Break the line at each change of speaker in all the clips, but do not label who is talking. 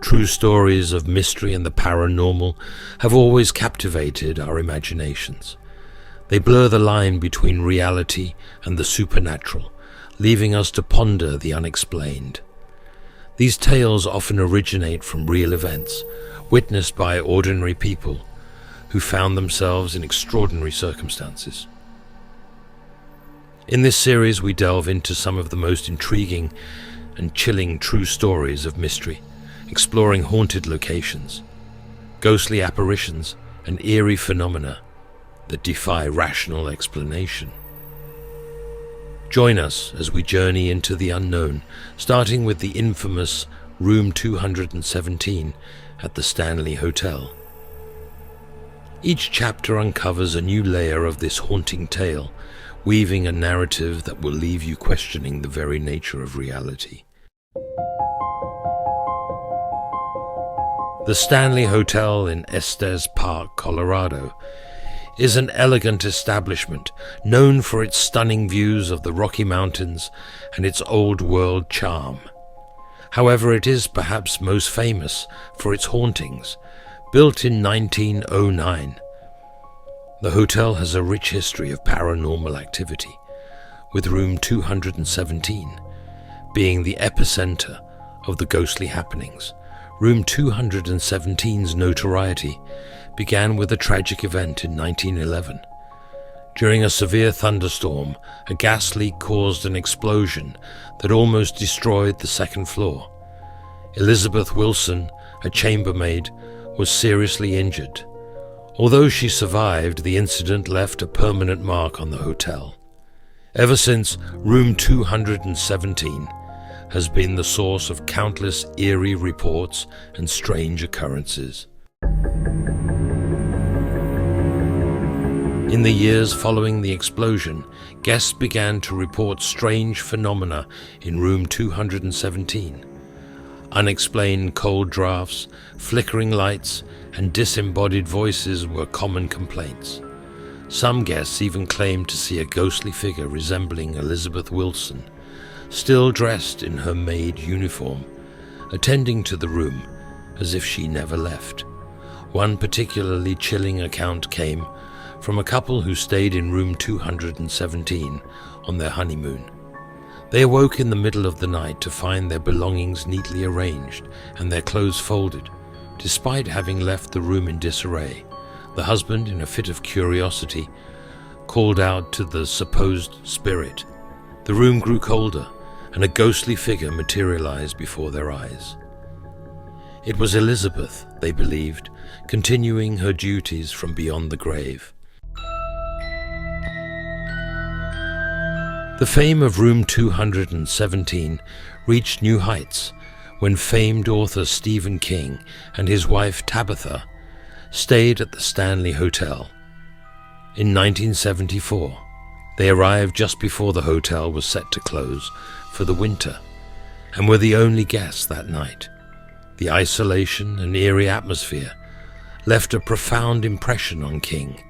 True stories of mystery and the paranormal have always captivated our imaginations. They blur the line between reality and the supernatural, leaving us to ponder the unexplained. These tales often originate from real events, witnessed by ordinary people who found themselves in extraordinary circumstances. In this series, we delve into some of the most intriguing and chilling true stories of mystery, exploring haunted locations, ghostly apparitions, and eerie phenomena that defy rational explanation. Join us as we journey into the unknown, starting with the infamous Room 217 at the Stanley Hotel. Each chapter uncovers a new layer of this haunting tale, weaving a narrative that will leave you questioning the very nature of reality. The Stanley Hotel in Estes Park, Colorado, is an elegant establishment known for its stunning views of the Rocky Mountains and its old-world charm. However, it is perhaps most famous for its hauntings. Built in 1909, the hotel has a rich history of paranormal activity, with Room 217 being the epicenter of the ghostly happenings. Room 217's notoriety began with a tragic event in 1911. During a severe thunderstorm, a gas leak caused an explosion that almost destroyed the second floor. Elizabeth Wilson, a chambermaid, was seriously injured. Although she survived, the incident left a permanent mark on the hotel. Ever since, Room 217 has been the source of countless eerie reports and strange occurrences. In the years following the explosion, guests began to report strange phenomena in Room 217. Unexplained cold drafts, flickering lights, and disembodied voices were common complaints. Some guests even claimed to see a ghostly figure resembling Elizabeth Wilson, still dressed in her maid uniform, attending to the room as if she never left. One particularly chilling account came from a couple who stayed in Room 217 on their honeymoon. They awoke in the middle of the night to find their belongings neatly arranged and their clothes folded, despite having left the room in disarray. The husband, in a fit of curiosity, called out to the supposed spirit. The room grew colder, and a ghostly figure materialized before their eyes. It was Elizabeth, they believed, continuing her duties from beyond the grave. The fame of Room 217 reached new heights when famed author Stephen King and his wife Tabitha stayed at the Stanley Hotel. In 1974, they arrived just before the hotel was set to close for the winter and were the only guests that night. The isolation and eerie atmosphere left a profound impression on King,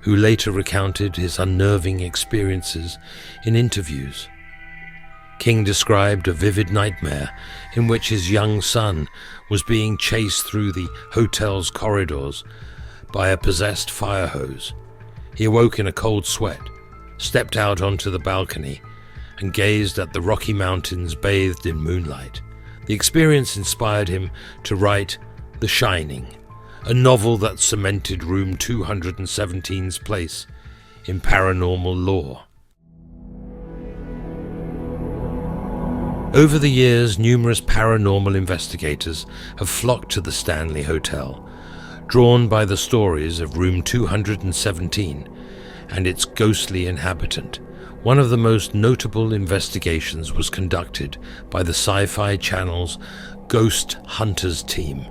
who later recounted his unnerving experiences in interviews. King described a vivid nightmare in which his young son was being chased through the hotel's corridors by a possessed fire hose. He awoke in a cold sweat, stepped out onto the balcony, and gazed at the Rocky Mountains bathed in moonlight. The experience inspired him to write The Shining, a novel that cemented Room 217's place in paranormal lore. Over the years, numerous paranormal investigators have flocked to the Stanley Hotel, drawn by the stories of Room 217 and its ghostly inhabitant. One of the most notable investigations was conducted by the Sci-Fi Channel's Ghost Hunters team.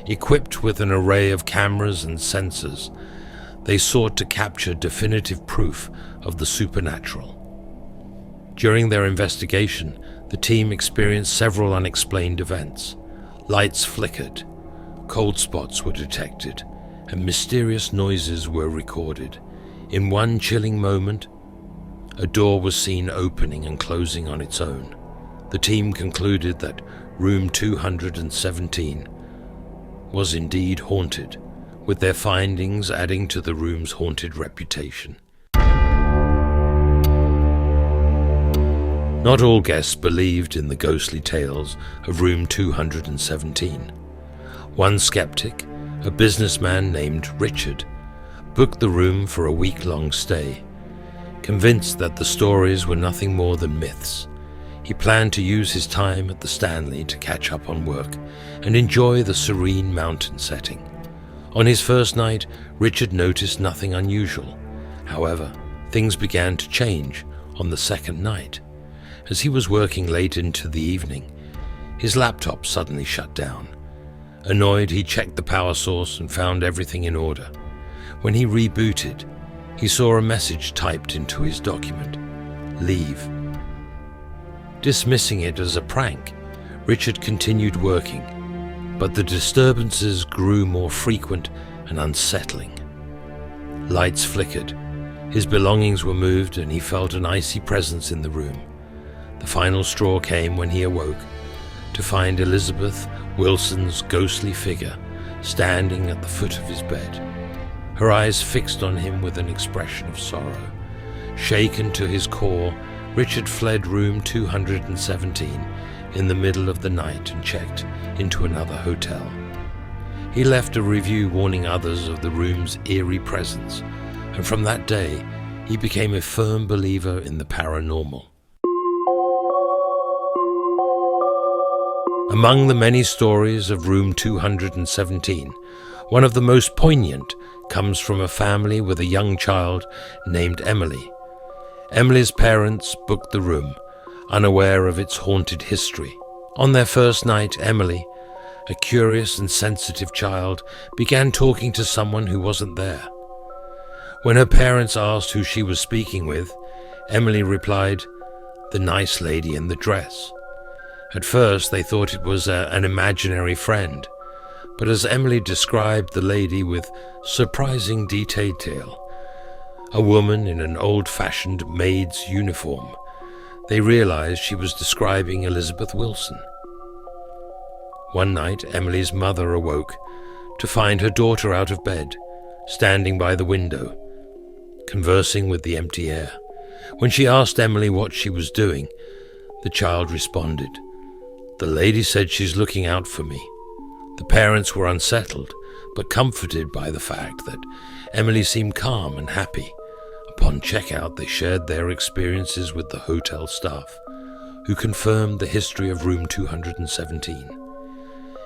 Equipped with an array of cameras and sensors, they sought to capture definitive proof of the supernatural. During their investigation, the team experienced several unexplained events. Lights flickered, cold spots were detected, and mysterious noises were recorded. In one chilling moment, a door was seen opening and closing on its own. The team concluded that room 217 was indeed haunted, with their findings adding to the room's haunted reputation. Not all guests believed in the ghostly tales of room 217. One skeptic, a businessman named Richard, booked the room for a week-long stay. Convinced that the stories were nothing more than myths, he planned to use his time at the Stanley to catch up on work and enjoy the serene mountain setting. On his first night, Richard noticed nothing unusual. However, things began to change on the second night. As he was working late into the evening, his laptop suddenly shut down. Annoyed, he checked the power source and found everything in order. When he rebooted, he saw a message typed into his document: "Leave." Dismissing it as a prank, Richard continued working, but the disturbances grew more frequent and unsettling. Lights flickered, his belongings were moved, and he felt an icy presence in the room. The final straw came when he awoke to find Elizabeth Wilson's ghostly figure standing at the foot of his bed, her eyes fixed on him with an expression of sorrow. Shaken to his core, Richard fled room 217 in the middle of the night and checked into another hotel. He left a review warning others of the room's eerie presence, and from that day he became a firm believer in the paranormal. Among the many stories of room 217, one of the most poignant comes from a family with a young child named Emily. Emily's parents booked the room, unaware of its haunted history. On their first night, Emily, a curious and sensitive child, began talking to someone who wasn't there. When her parents asked who she was speaking with, Emily replied, "The nice lady in the dress." At first, they thought it was an imaginary friend, but as Emily described the lady with surprising detail, a woman in an old-fashioned maid's uniform, they realized she was describing Elizabeth Wilson. One night, Emily's mother awoke to find her daughter out of bed, standing by the window, conversing with the empty air. When she asked Emily what she was doing, the child responded, "The lady said she's looking out for me." The parents were unsettled, but comforted by the fact that Emily seemed calm and happy. Upon checkout, they shared their experiences with the hotel staff, who confirmed the history of room 217.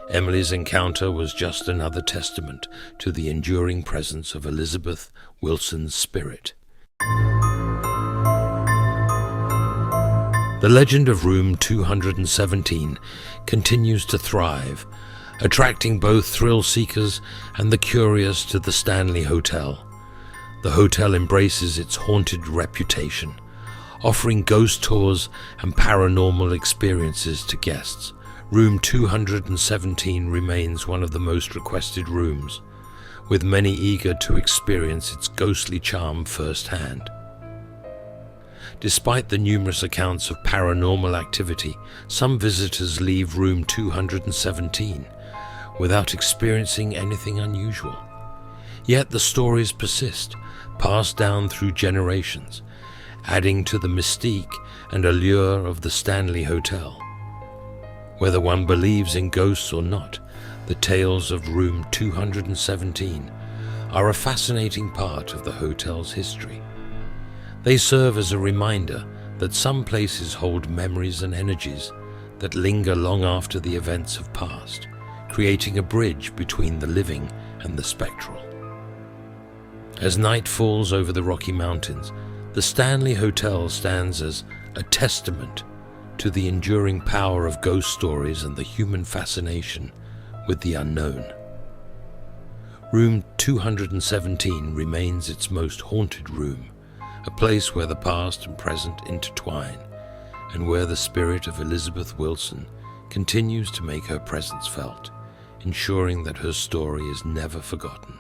Emily's encounter was just another testament to the enduring presence of Elizabeth Wilson's spirit. The legend of room 217 continues to thrive, attracting both thrill seekers and the curious to the Stanley Hotel. The hotel embraces its haunted reputation, offering ghost tours and paranormal experiences to guests. Room 217 remains one of the most requested rooms, with many eager to experience its ghostly charm firsthand. Despite the numerous accounts of paranormal activity, some visitors leave room 217 without experiencing anything unusual. Yet the stories persist, passed down through generations, adding to the mystique and allure of the Stanley Hotel. Whether one believes in ghosts or not, the tales of room 217 are a fascinating part of the hotel's history. They serve as a reminder that some places hold memories and energies that linger long after the events have passed, creating a bridge between the living and the spectral. As night falls over the Rocky Mountains, the Stanley Hotel stands as a testament to the enduring power of ghost stories and the human fascination with the unknown. Room 217 remains its most haunted room, a place where the past and present intertwine, and where the spirit of Elizabeth Wilson continues to make her presence felt, ensuring that her story is never forgotten.